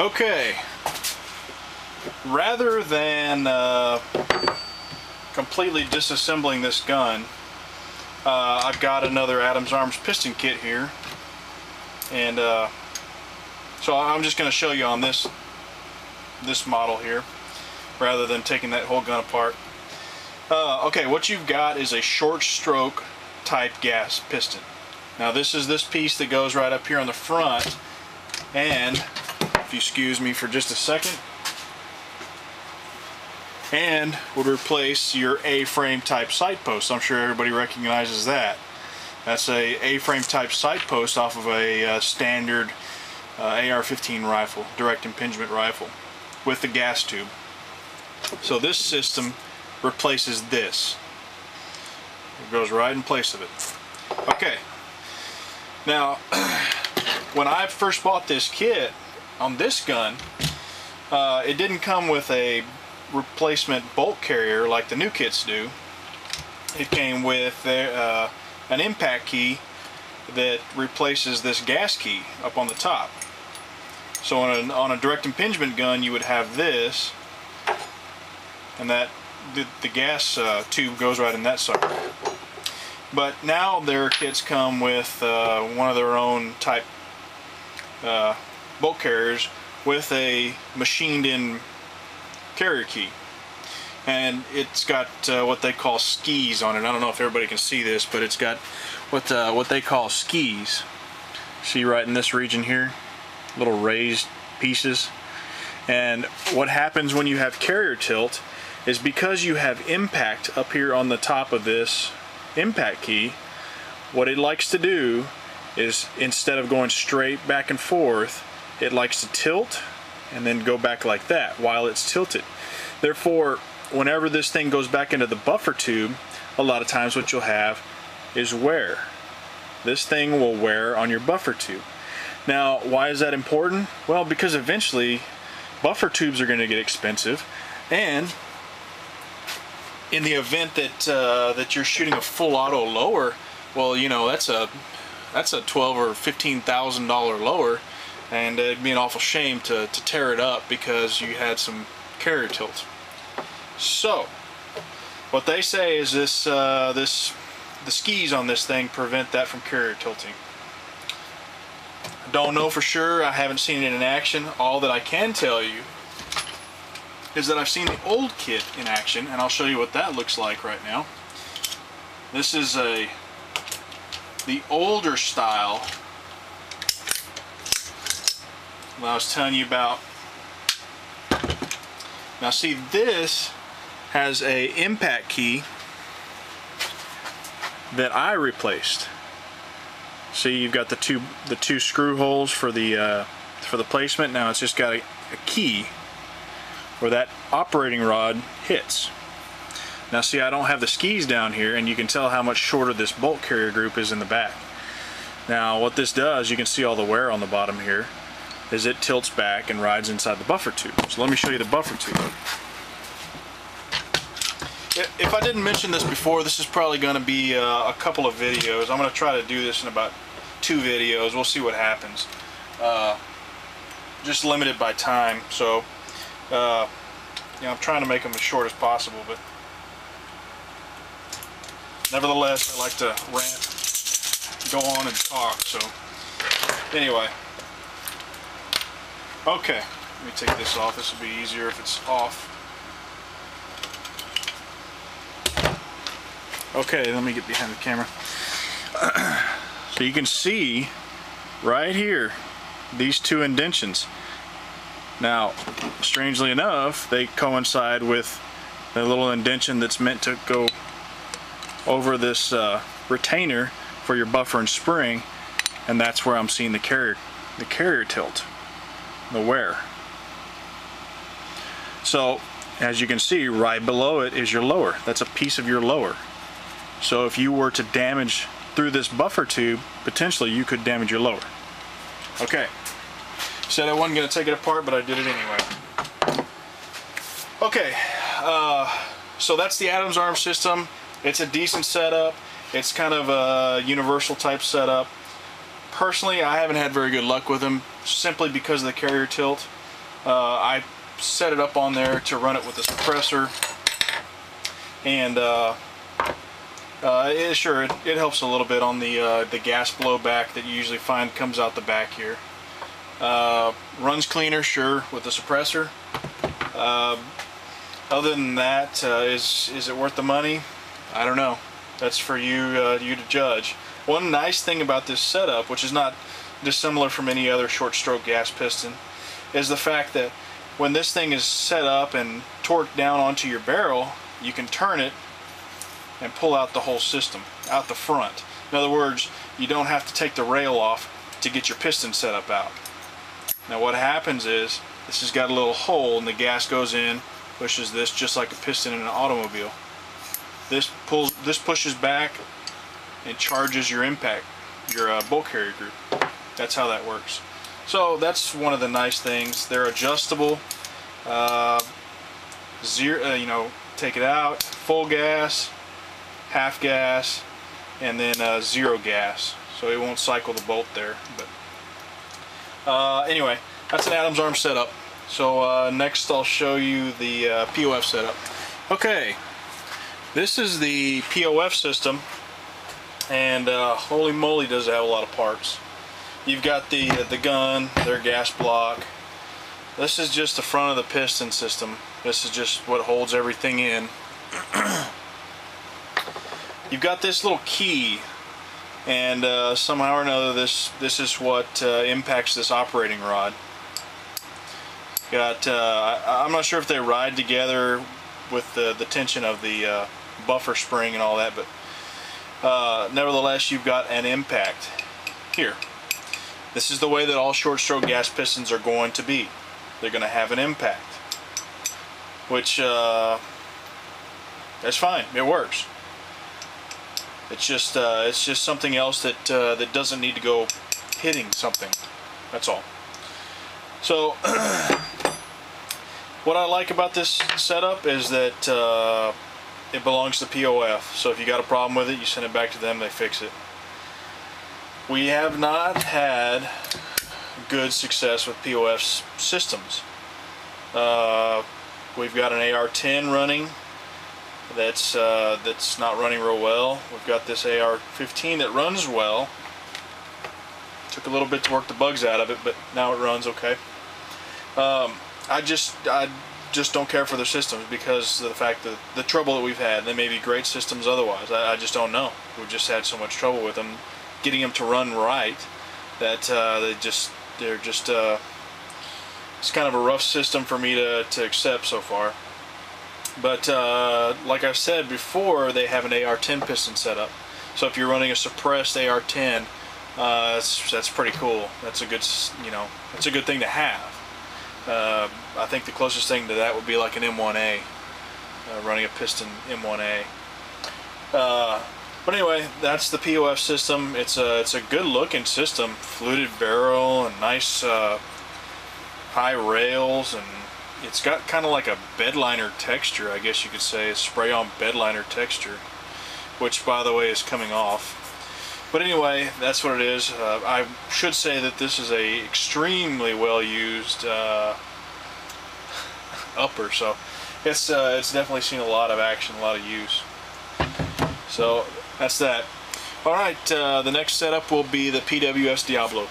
Okay, rather than completely disassembling this gun, I've got another Adams Arms piston kit here, and so I'm just going to show you on this model here, rather than taking that whole gun apart. Okay, what you've got is a short stroke type gas piston. Now this is this piece that goes right up here on the front, and if you excuse me for just a second, and would replace your A-frame type sight post. I'm sure everybody recognizes that. That's a A-frame type sight post off of a standard AR-15 rifle, direct impingement rifle, with the gas tube. So this system replaces this. It goes right in place of it. Okay. Now, when I first bought this kit on this gun, it didn't come with a replacement bolt carrier like the new kits do. It came with an impact key that replaces this gas key up on the top. So on a direct impingement gun, you would have this, and that the gas tube goes right in that sucker. But now their kits come with one of their own type bolt carriers with a machined-in carrier key, and it's got what they call skis on it. I don't know if everybody can see this, but it's got what they call skis. See right in this region here, little raised pieces. And what happens when you have carrier tilt is, because you have impact up here on the top of this impact key, what it likes to do is, instead of going straight back and forth, it likes to tilt and then go back like that while it's tilted. Therefore, whenever this thing goes back into the buffer tube, a lot of times what you'll have is wear. This thing will wear on your buffer tube. Now, why is that important? Well, because eventually buffer tubes are going to get expensive, and in the event that that you're shooting a full auto lower, well, you know, that's a $12,000 or $15,000 lower, and it'd be an awful shame to tear it up because you had some carrier tilt. So what they say is the skis on this thing prevent that from carrier tilting. Don't know for sure, I haven't seen it in action. All that I can tell you is that I've seen the old kit in action, and I'll show you what that looks like right now. This is the older style that I was telling you about. Now see, this has a impact key that I replaced. See, you've got the two screw holes for the placement. Now it's just got a key where that operating rod hits. Now see, I don't have the skis down here, and you can tell how much shorter this bolt carrier group is in the back. Now what this does, you can see all the wear on the bottom here, is it tilts back and rides inside the buffer tube. So let me show you the buffer tube. If I didn't mention this before, this is probably going to be a couple of videos. I'm going to try to do this in about 2 videos. We'll see what happens. Just limited by time, so you know, I'm trying to make them as short as possible, but nevertheless, I like to rant, go on and talk. So anyway, okay, let me take this off. This will be easier if it's off. Okay, let me get behind the camera. So you can see right here these two indentions. Now, strangely enough, they coincide with the little indention that's meant to go over this retainer for your buffer and spring, and that's where I'm seeing the carrier tilt, the wear. So, as you can see, right below it is your lower. That's a piece of your lower. So if you were to damage through this buffer tube, potentially you could damage your lower. Okay, said I wasn't going to take it apart, but I did it anyway. Okay, so that's the Adams Arms system. It's a decent setup. It's kind of a universal type setup. Personally, I haven't had very good luck with them, simply because of the carrier tilt. I set it up on there to run it with the suppressor, and sure, it helps a little bit on the gas blowback that you usually find comes out the back here. Runs cleaner, sure, with the suppressor. Other than that, is it worth the money? I don't know. That's for you you to judge. One nice thing about this setup, which is not dissimilar from any other short stroke gas piston, is the fact that when this thing is set up and torqued down onto your barrel, you can turn it and pull out the whole system out the front. In other words, you don't have to take the rail off to get your piston set up out. Now what happens is, this has got a little hole and the gas goes in, pushes this just like a piston in an automobile. This pushes back and charges your impact, your bolt carrier group. That's how that works. So that's one of the nice things. They're adjustable. Take it out, full gas, half gas, and then zero gas. So it won't cycle the bolt there. But anyway, that's an Adams arm setup. So next I'll show you the POF setup. Okay, this is the POF system, and holy moly does it have a lot of parts. You've got the gun, their gas block. This is just the front of the piston system. This is just what holds everything in. You've got this little key, and somehow or another this is what impacts this operating rod. I'm not sure if they ride together with the tension of the buffer spring and all that, but nevertheless you've got an impact here. This is the way that all short stroke gas pistons are going to be. They're going to have an impact, which that's fine. It works. It's just something else that that doesn't need to go hitting something. That's all. So what I like about this setup is that it belongs to POF. So if you got a problem with it, you send it back to them. They fix it. We have not had good success with POF systems. We've got an AR-10 running that's not running real well. We've got this AR-15 that runs well. Took a little bit to work the bugs out of it, but now it runs okay. I just don't care for their systems because of the fact that the trouble that we've had. They may be great systems otherwise. I just don't know. We've just had so much trouble with them, getting them to run right, that it's kind of a rough system for me to accept so far. But like I said before, they have an AR-10 piston setup. So if you're running a suppressed AR-10, that's pretty cool. That's a good, it's a good thing to have. I think the closest thing to that would be like an M1A, running a piston M1A. But anyway, that's the POF system. It's a good looking system. Fluted barrel and nice high rails, and it's got kind of like a bedliner texture, I guess you could say. A spray-on bedliner texture, which by the way is coming off. But anyway, that's what it is. I should say that this is a extremely well used upper, so it's definitely seen a lot of action, a lot of use. So that's that. Alright, the next setup will be the PWS Diablo.